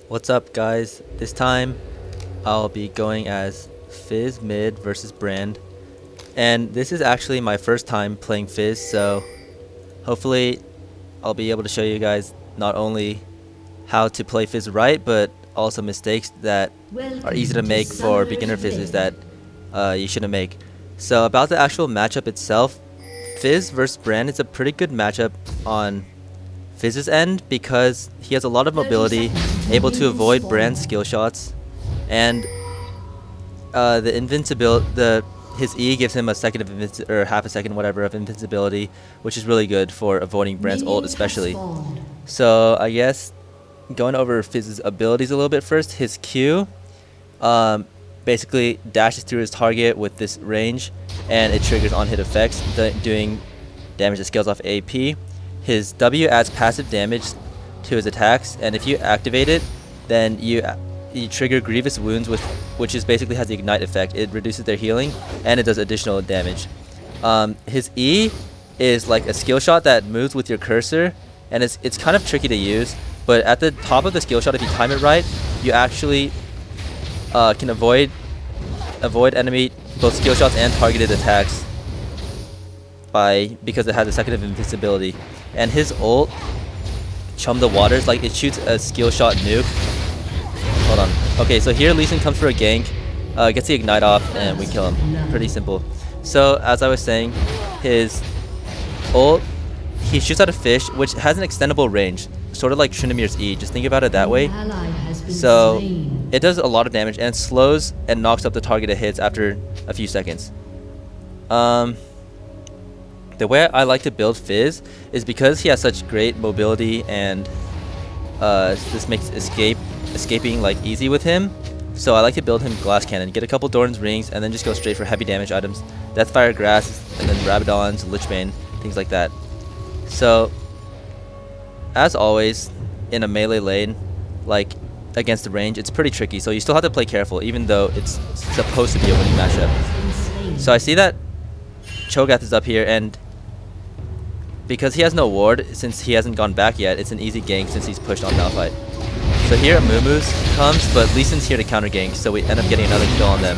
What's up, guys? This time I'll be going as Fizz mid versus Brand, and this is actually my first time playing Fizz, so hopefully I'll be able to show you guys not only how to play Fizz right, but also mistakes that are easy to make for beginner Fizzes that you shouldn't make. So about the actual matchup itself, Fizz versus Brand is a pretty good matchup on Fizz's end because he has a lot of mobility, able to avoid Brand's skill shots, and the invincibility, his E gives him a second of or half a second, whatever, of invincibility, which is really good for avoiding Brand's ult especially. So I guess going over Fizz's abilities a little bit first, his Q basically dashes through his target with this range, and it triggers on-hit effects, doing damage that scales off AP. His W adds passive damage to his attacks, and if you activate it, then you trigger Grievous Wounds, which is basically has the ignite effect. It reduces their healing, and it does additional damage. His E is like a skill shot that moves with your cursor, and it's kind of tricky to use, but at the top of the skill shot, if you time it right, you actually can avoid enemy both skill shots and targeted attacks because it has a second of invincibility. And his ult, Chum the Waters, like it shoots a skill shot nuke. Hold on. Okay, so here Lee Sin comes for a gank, gets the ignite off, and we kill him. Pretty simple. So as I was saying, his ult, he shoots out a fish, which has an extendable range, sort of like Tryndamyr's E. Just think about it that way. So it does a lot of damage and slows and knocks up the target it hits after a few seconds. The way I like to build Fizz is because he has such great mobility, and this makes escaping like easy with him. So I like to build him Glass Cannon, get a couple Doran's Rings, and then just go straight for heavy damage items. Deathfire Grass, and then Rabadons, Lichbane, things like that. So, as always, in a melee lane, like against the range, it's pretty tricky. So you still have to play careful, even though it's supposed to be a winning matchup. So I see that Cho'Gath is up here, and because he has no ward, since he hasn't gone back yet, it's an easy gank since he's pushed on Malphite. So here Amumu's comes, but Lee Sin's here to counter gank, so we end up getting another kill on them.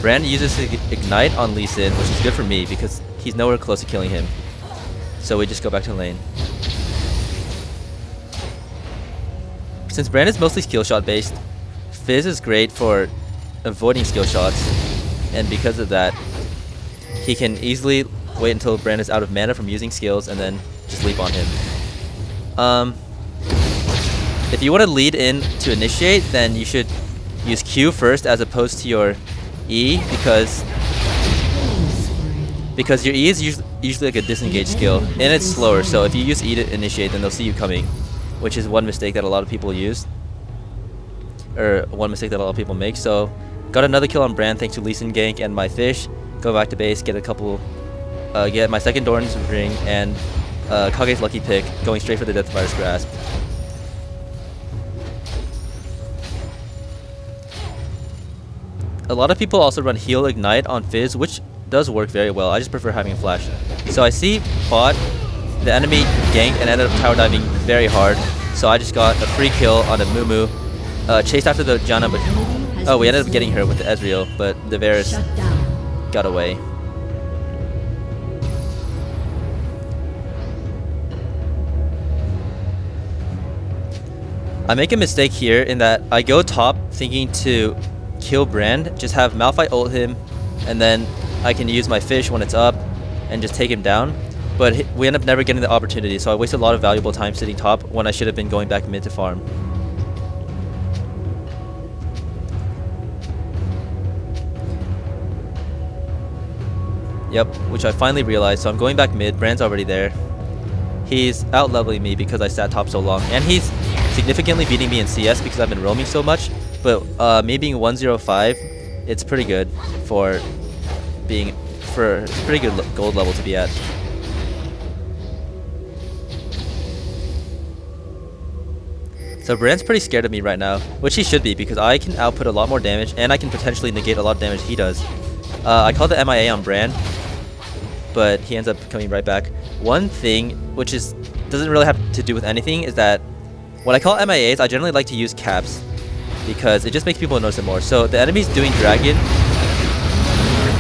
Brand uses his ignite on Lee Sin, which is good for me because he's nowhere close to killing him. So we just go back to lane. Since Brand is mostly skill shot based, Fizz is great for avoiding skill shots, and because of that, he can easily wait until Brand is out of mana from using skills and then just leap on him. If you want to lead in to initiate, then you should use Q first as opposed to your E, because your E is usually like a disengage skill, and it's slower, so if you use E to initiate, then they'll see you coming, which is one mistake that a lot of people use, or one mistake that a lot of people make. So got another kill on Brand thanks to Lee Sin gank and my fish. Go back to base, get a couple, get my second Doran's Ring, and Kage's lucky pick, going straight for the Deathfire's Grasp. A lot of people also run heal ignite on Fizz, which does work very well. I just prefer having a flash. So I see bot, the enemy ganked and ended up tower diving very hard. So I just got a free kill on a Mumu. Chased after the Janna, but we ended up getting her with the Ezreal, but the Varus got away. I make a mistake here in that I go top thinking to kill Brand, just have Malphite ult him, and then I can use my fish when it's up and just take him down. But we end up never getting the opportunity, so I wasted a lot of valuable time sitting top when I should have been going back mid to farm. Yep, which I finally realized, so I'm going back mid. Brand's already there. He's out-leveling me because I sat top so long, and he's significantly beating me in CS because I've been roaming so much. But me being 105, it's pretty good for a pretty good gold level to be at. So Brand's pretty scared of me right now, which he should be because I can output a lot more damage and I can potentially negate a lot of damage he does. I called the MIA on Brand, but he ends up coming right back. One thing, which doesn't really have to do with anything, is that When I call MIAs, I generally like to use caps because it just makes people notice it more. So the enemy's doing dragon.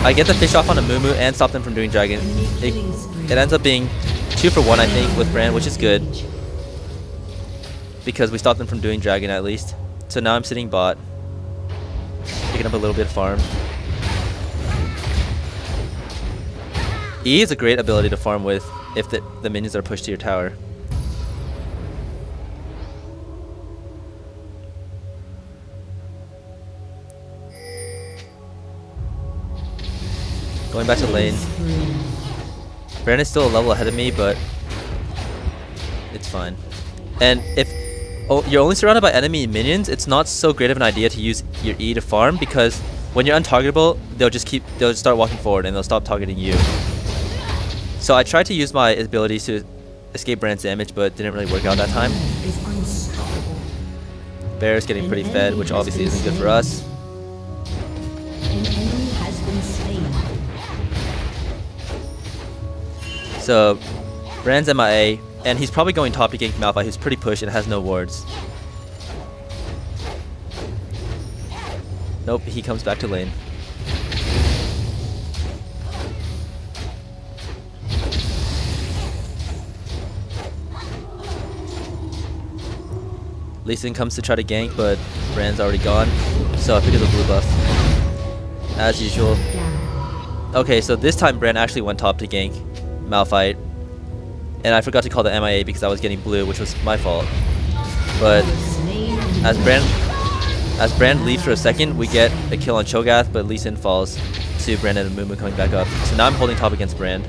I get the fish off on a Moo and stop them from doing dragon. It ends up being 2 for 1, I think, with Brand, which is good. Because we stopped them from doing dragon at least. So now I'm sitting bot. Picking up a little bit of farm. E is a great ability to farm with if the minions are pushed to your tower. Going back to lane. Brand is still a level ahead of me, but it's fine. And if you're only surrounded by enemy minions, it's not so great of an idea to use your E to farm, because when you're untargetable, they'll just start walking forward and they'll stop targeting you. So I tried to use my abilities to escape Brand's damage, but didn't really work out that time. Bear's getting pretty fed, which obviously isn't good for us. So Brand's MIA, and he's probably going top to gank Malphite, who's pretty pushed and has no wards. Nope, he comes back to lane. Lee Sin comes to try to gank, but Brand's already gone, so I pick up the blue buff. As usual. Okay, so this time Brand actually went top to gank Malphite, and I forgot to call the MIA because I was getting blue, which was my fault. But as Brand leaves for a second, we get a kill on Cho'Gath, but Lee Sin falls to Brand and Mumu coming back up. So now I'm holding top against Brand.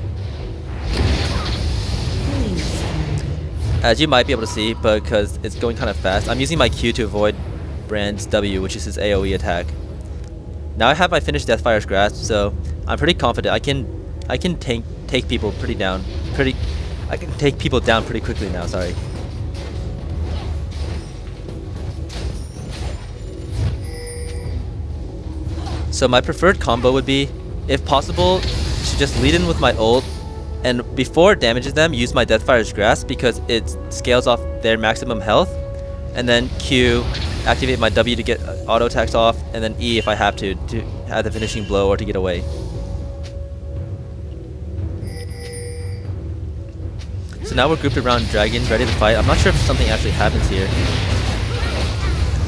As you might be able to see, but because it's going kind of fast, I'm using my Q to avoid Brand's W, which is his AoE attack. Now I have my finished Deathfire's Grasp, so I'm pretty confident I can take people pretty down. I can take people down pretty quickly now, sorry. So my preferred combo would be, if possible, to just lead in with my ult, and before it damages them, use my Deathfire's Grasp because it scales off their maximum health, and then Q, activate my W to get auto attacks off, and then E if I have to have the finishing blow or to get away. So now we're grouped around dragons, ready to fight. I'm not sure if something actually happens here.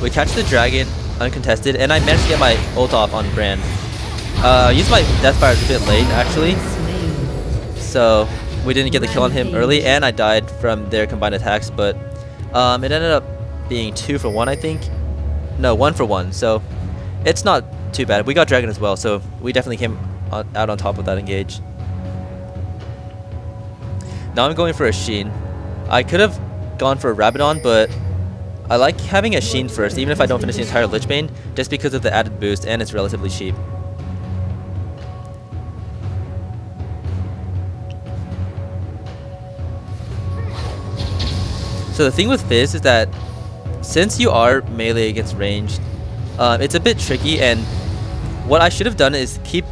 We catch the dragon uncontested, and I managed to get my ult off on Brand. I used my Deathfire a bit late, actually. So we didn't get the kill on him early, and I died from their combined attacks, but it ended up being 2 for 1, I think. No, 1 for 1, so it's not too bad. We got dragon as well, so we definitely came out on top of that engage. Now I'm going for a Sheen. I could have gone for a Rabadon, but I like having a Sheen first, even if I don't finish the entire Lich Bane, just because of the added boost, and it's relatively cheap. So the thing with Fizz is that since you are melee against ranged, it's a bit tricky, and what I should have done is keep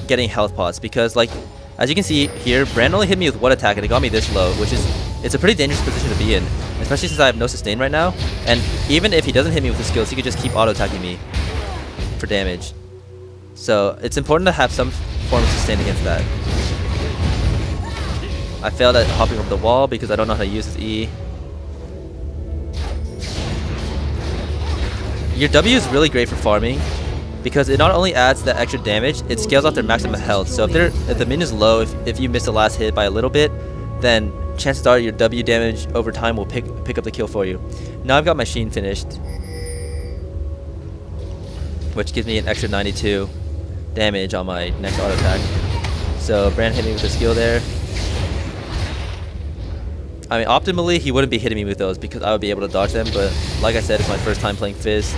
getting health pots, because like as you can see here, Brand only hit me with 1 attack and it got me this low, which is, it's a pretty dangerous position to be in, especially since I have no sustain right now, and even if he doesn't hit me with the skills, he could just keep auto attacking me for damage. So it's important to have some form of sustain against that. I failed at hopping over the wall because I don't know how to use his E. Your W is really great for farming because it not only adds that extra damage, it scales off their maximum health. So if the minion is low, if you miss the last hit by a little bit, then chances are your W damage over time will pick up the kill for you. Now I've got my Sheen finished, which gives me an extra 92 damage on my next auto attack. So Brand hit me with a skill there. I mean, optimally, he wouldn't be hitting me with those because I would be able to dodge them, but like I said, it's my first time playing Fizz,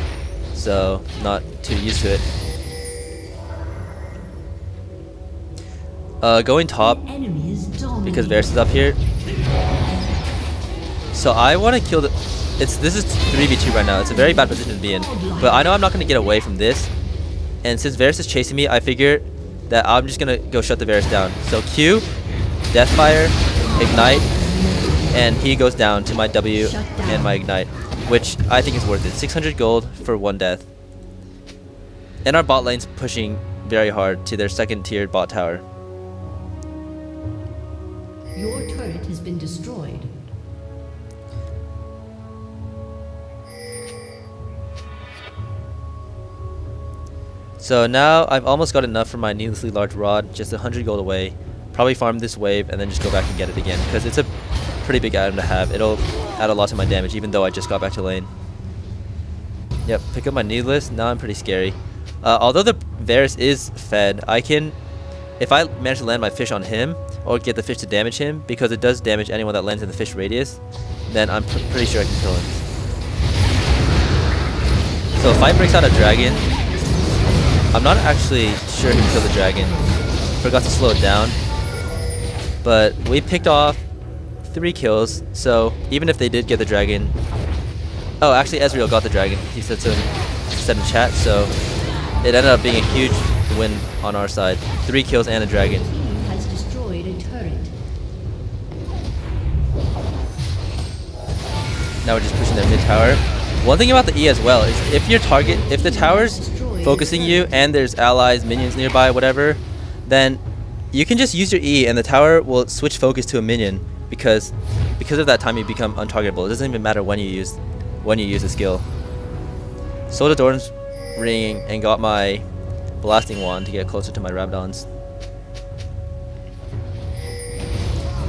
so not too used to it. Going top, because Varus is up here. So I want to kill the... This is 3v2 right now. It's a very bad position to be in, but I know I'm not going to get away from this, and since Varus is chasing me, I figure that I'm just going to go shut the Varus down. So Q, Deathfire, Ignite, and he goes down to my W and my ignite, which I think is worth it. 600 gold for 1 death. And our bot lane's pushing very hard to their 2nd tier bot tower. Your turret has been destroyed. So now I've almost got enough for my needlessly large rod, just 100 gold away. Probably farm this wave and then just go back and get it again, because it's a pretty big item to have. It'll add a lot to my damage, even though I just got back to lane. Yep, pick up my needless. Now I'm pretty scary. Although the Varus is fed, I can, if I manage to land my fish on him, or get the fish to damage him, because it does damage anyone that lands in the fish radius, then I'm pretty sure I can kill him. So if fight breaks out a dragon, I'm not actually sure who killed the dragon. Forgot to slow it down. But we picked off 3 kills, so even if they did get the dragon... Oh, actually Ezreal got the dragon. He said so in chat, so it ended up being a huge win on our side. 3 kills and a dragon. Has destroyed a turret. Now we're just pushing their mid tower. One thing about the E as well is if the tower's focusing you and there's allies, minions nearby, whatever, then you can just use your E and the tower will switch focus to a minion because of that time you become untargetable. It doesn't even matter when you use the skill. Sold a Doran's ring and got my blasting wand to get closer to my Rabadons.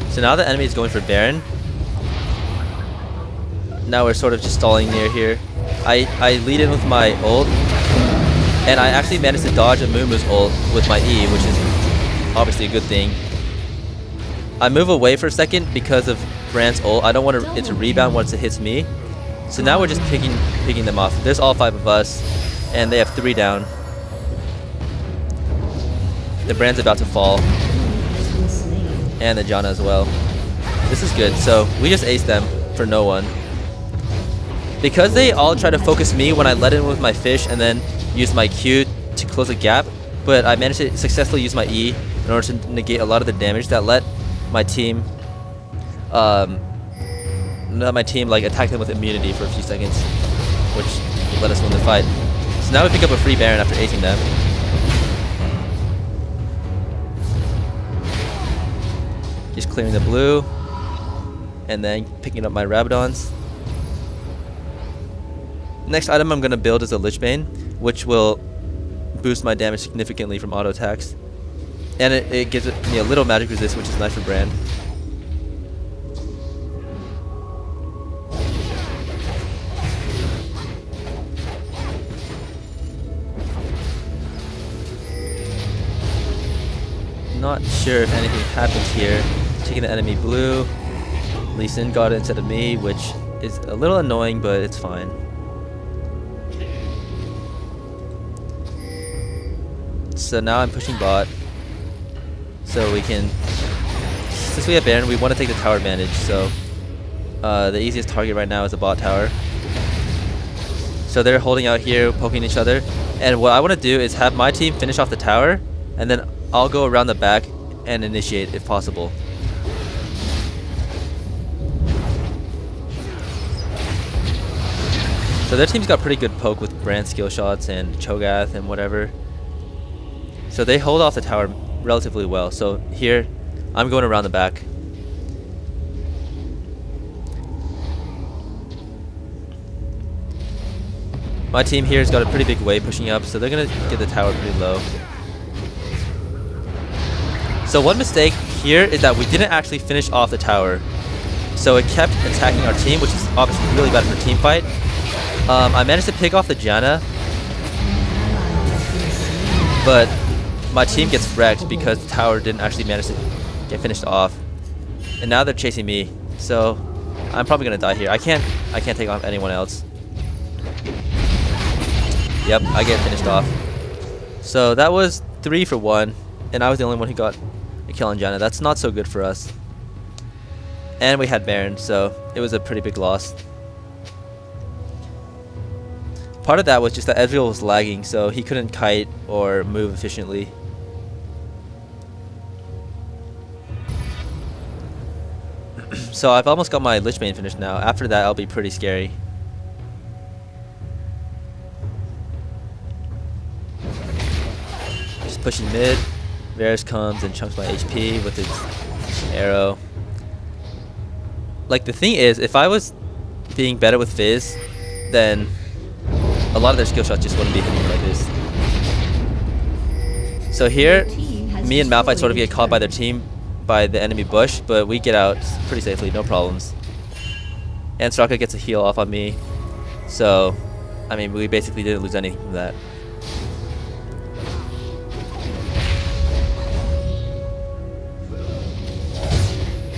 So now the enemy is going for Baron. Now we're sort of just stalling near here. I lead in with my ult, and I actually managed to dodge a Moon's ult with my E, which is obviously a good thing. I move away for a second because of Brand's ult. I don't want it to rebound once it hits me. So now we're just picking them off. There's all 5 of us, and they have 3 down. The Brand's about to fall, and the Janna as well. This is good. So we just aced them for no one. Because they all try to focus me when I let in with my fish and then use my Q to close a gap, but I managed to successfully use my E in order to negate a lot of the damage that let my team like attack them with immunity for a few seconds, which let us win the fight. So now we pick up a free Baron after acing them. Just clearing the blue and then picking up my Rabadons. Next item I'm going to build is a Lich Bane, which will boost my damage significantly from auto attacks. And it gives me a little magic resist, which is nice for Brand. Not sure if anything happens here. Taking the enemy blue. Lee Sin got it instead of me, which is a little annoying, but it's fine. So now I'm pushing bot, so we can, since we have Baron, we want to take the tower advantage, so the easiest target right now is the bot tower. So they're holding out here, poking each other, and what I want to do is have my team finish off the tower, and then I'll go around the back and initiate if possible. So their team's got pretty good poke with Brand skill shots and Cho'Gath and whatever. So they hold off the tower relatively well. So here, I'm going around the back. My team here has got a pretty big wave pushing up, so they're going to get the tower pretty low. So one mistake here is that we didn't actually finish off the tower. So it kept attacking our team, which is obviously really bad for a team fight. I managed to pick off the Janna, but my team gets wrecked because the tower didn't actually manage to get finished off. And now they're chasing me, so I'm probably gonna die here. I can't take off anyone else. Yep, I get finished off. So that was 3 for 1, and I was the only one who got a kill on Janna. That's not so good for us. And we had Baron, so it was a pretty big loss. Part of that was just that Ezreal was lagging, so he couldn't kite or move efficiently. So I've almost got my Lich Bane finished now. After that, I'll be pretty scary. Just pushing mid. Varus comes and chunks my HP with its arrow. Like, the thing is, if I was being better with Fizz, then a lot of their skill shots just wouldn't be hitting me like this. So here, me and Malphite sort of get caught by their team, by the enemy bush, but we get out pretty safely, no problems. And Straka gets a heal off on me, so I mean, we basically didn't lose anything from that.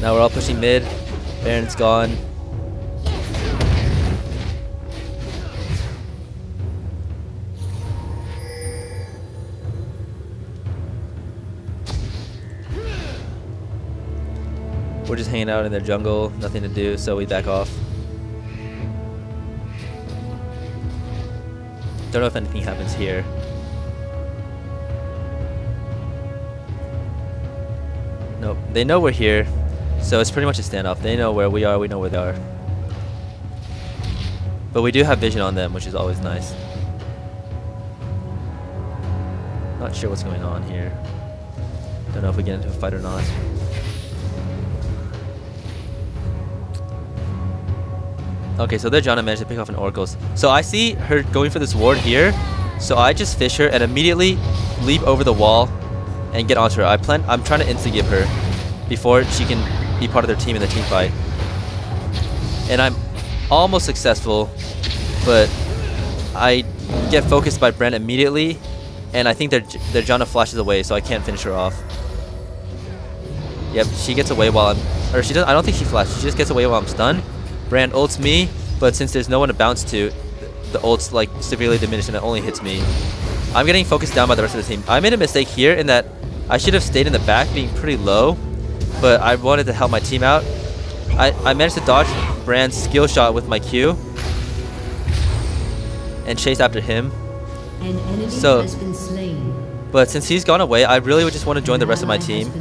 Now we're all pushing mid. Baron's gone. We're just hanging out in their jungle, nothing to do, so we back off. Don't know if anything happens here. Nope, they know we're here, so it's pretty much a standoff. They know where we are, we know where they are. But we do have vision on them, which is always nice. Not sure what's going on here. Don't know if we get into a fight or not. Okay, so their Janna managed to pick off an Oracles. So I see her going for this ward here. So I just fish her and immediately leap over the wall and get onto her. I'm trying to insta-give her before she can be part of their team in the team fight. And I'm almost successful, but I get focused by Brent immediately, and I think their Janna flashes away, so I can't finish her off. Yep, she gets away while I'm, or she doesn't. I don't think she flashes. She just gets away while I'm stunned. Brand ults me, but since there's no one to bounce to, the ult's like severely diminished and it only hits me. I'm getting focused down by the rest of the team. I made a mistake here in that I should have stayed in the back being pretty low, but I wanted to help my team out. I managed to dodge Brand's skill shot with my Q and chase after him. An enemy has been slain. But since he's gone away, I really would just want to join the rest of my team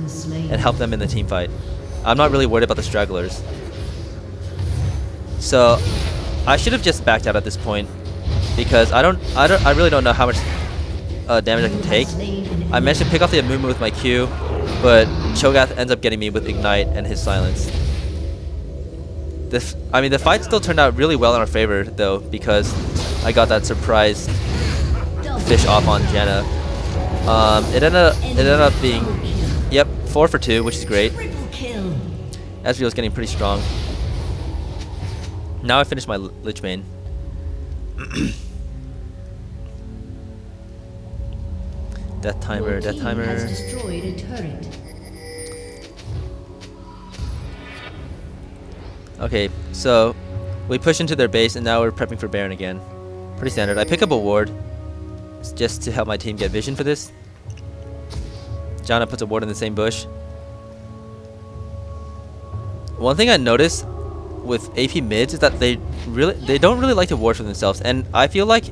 and help them in the team fight. I'm not really worried about the stragglers. So I should have just backed out at this point because I really don't know how much damage I can take. I managed to pick off the Amumu with my Q, but Cho'Gath ends up getting me with Ignite and his silence. I mean, the fight still turned out really well in our favor though, because I got that surprise fish off on Janna. It ended up being, yep, 4 for 2, which is great. Ezreal's getting pretty strong. Now I finished my Lich Bane. Death timer, death timer. Has destroyed a turret. Okay, so we push into their base and now we're prepping for Baron again. Pretty standard. I pick up a ward just to help my team get vision for this. Janna puts a ward in the same bush. One thing I noticed with AP mids is that they don't really like to ward for themselves, and I feel like,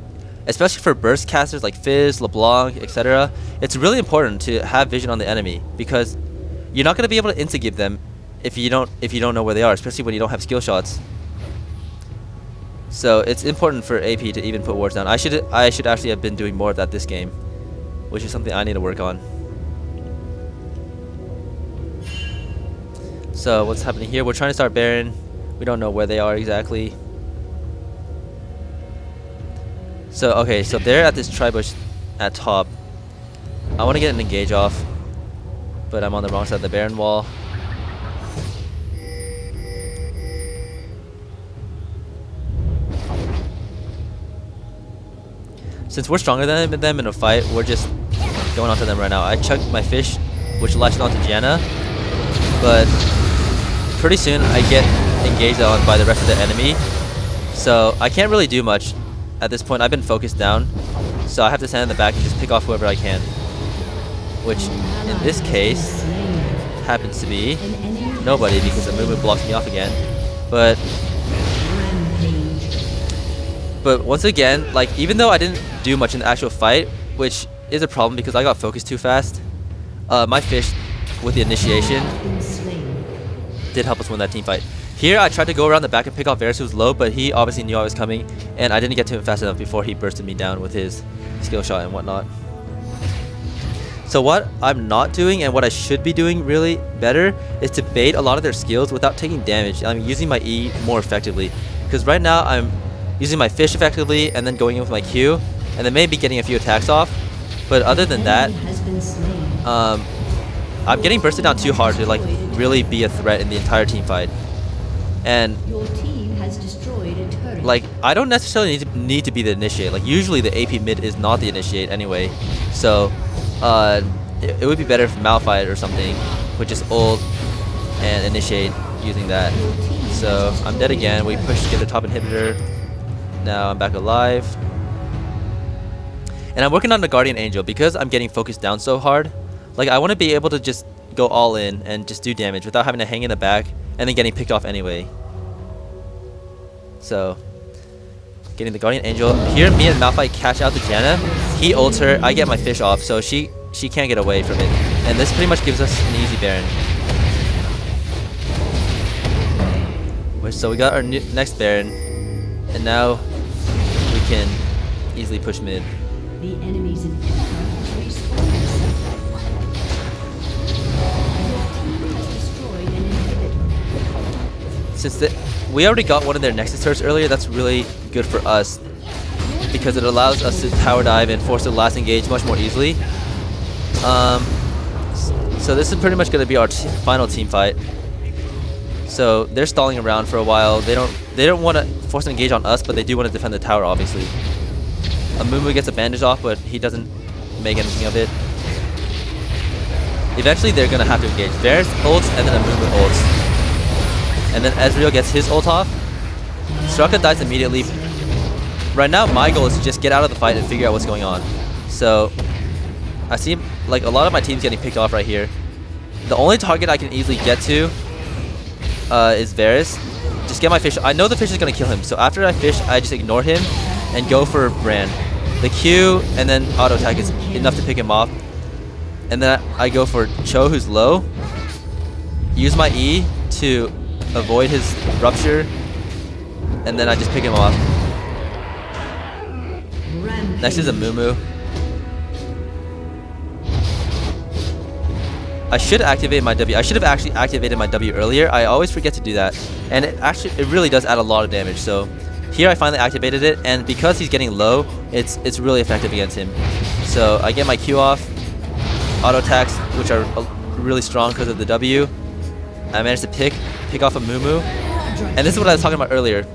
especially for burst casters like Fizz, LeBlanc, etc., it's really important to have vision on the enemy because you're not going to be able to insta-give them if you don't know where they are, especially when you don't have skill shots. So it's important for AP to even put wards down. I should actually have been doing more of that this game, which is something I need to work on. So what's happening here? We're trying to start Baron. We don't know where they are exactly. So okay, so they're at this tri-bush at top. I want to get an engage off, but I'm on the wrong side of the Baron wall. Since we're stronger than them in a fight, we're just going onto them right now. I chucked my fish, which latched onto Janna, but pretty soon I get engaged on by the rest of the enemy, so I can't really do much at this point. I've been focused down, so I have to stand in the back and just pick off whoever I can, which in this case happens to be nobody because Amumu blocks me off again. But once again, like, even though I didn't do much in the actual fight, which is a problem because I got focused too fast, my fish with the initiation did help us almost won that team fight. Here I tried to go around the back and pick off Varus, who was low, but he obviously knew I was coming, and I didn't get to him fast enough before he bursted me down with his skill shot and whatnot. So what I'm not doing, and what I should be doing really better, is to bait a lot of their skills without taking damage. I'm using my E more effectively, because right now I'm using my fish effectively and then going in with my Q, and then maybe getting a few attacks off. But other than that, I'm getting bursted down too hard to like really be a threat in the entire team fight. And like I don't necessarily need to be the initiate. Like usually the AP mid is not the initiate anyway. So it would be better if Malphite or something would just ult and initiate using that. So I'm dead again. We push to get the top inhibitor. Now I'm back alive. And I'm working on the Guardian Angel because I'm getting focused down so hard. Like I want to be able to just go all in and just do damage without having to hang in the back and then getting picked off anyway. So getting the Guardian Angel. Here me and Malphite catch out the Janna. He ults her, I get my fish off, so she can't get away from it. And this pretty much gives us an easy Baron. So we got our next Baron, and now we can easily push mid. The enemies in Penta has respawned. Your team has destroyed an inhibitor. Since we already got one of their Nexus turrets earlier, that's really good for us because it allows us to tower dive and force the last engage much more easily. So this is pretty much going to be our final team fight. So they're stalling around for a while. They don't want to force an engage on us, but they do want to defend the tower, obviously. Amumu gets a bandage off, but he doesn't make anything of it. Eventually, they're going to have to engage. Varus ults, and then Amumu ults. And then Ezreal gets his ult off. Straka dies immediately. Right now, my goal is to just get out of the fight and figure out what's going on. So, I see like a lot of my team's getting picked off right here. The only target I can easily get to is Varus. Just get my fish. I know the fish is going to kill him, so after I fish, I just ignore him and go for Brand. The Q and then auto attack is enough to pick him off. And then I go for Cho, who's low. Use my E to avoid his rupture, and then I just pick him off. Next is a Mumu. I should activate my W. I should have actually activated my W earlier. I always forget to do that, and it really does add a lot of damage. So here I finally activated it, and because he's getting low, it's really effective against him. So I get my Q off, auto attacks, which are really strong because of the W. I managed to pick off a Mumu, and this is what I was talking about earlier.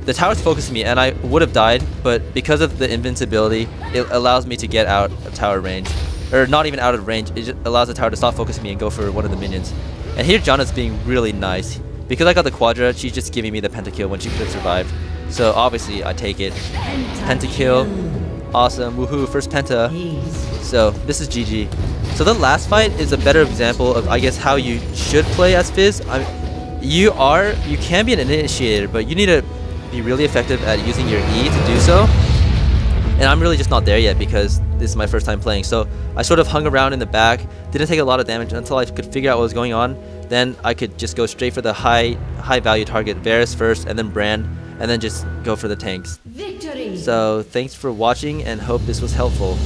The tower's focused me, and I would have died, but because of the invincibility, it allows me to get out of tower range. Or not even out of range, it just allows the tower to stop focusing me and go for one of the minions. And here Janna's being really nice. Because I got the Quadra, she's just giving me the pentakill when she could have survived. So obviously I take it. Pentakill. Awesome. Woohoo, first penta. So this is GG. So the last fight is a better example of, I guess, how you should play as Fizz. You can be an initiator, but you need to be really effective at using your E to do so. And I'm really just not there yet because this is my first time playing. So I sort of hung around in the back, didn't take a lot of damage until I could figure out what was going on. Then I could just go straight for the high value target, Varus first, and then Brand, and then just go for the tanks. Victory! So thanks for watching and hope this was helpful.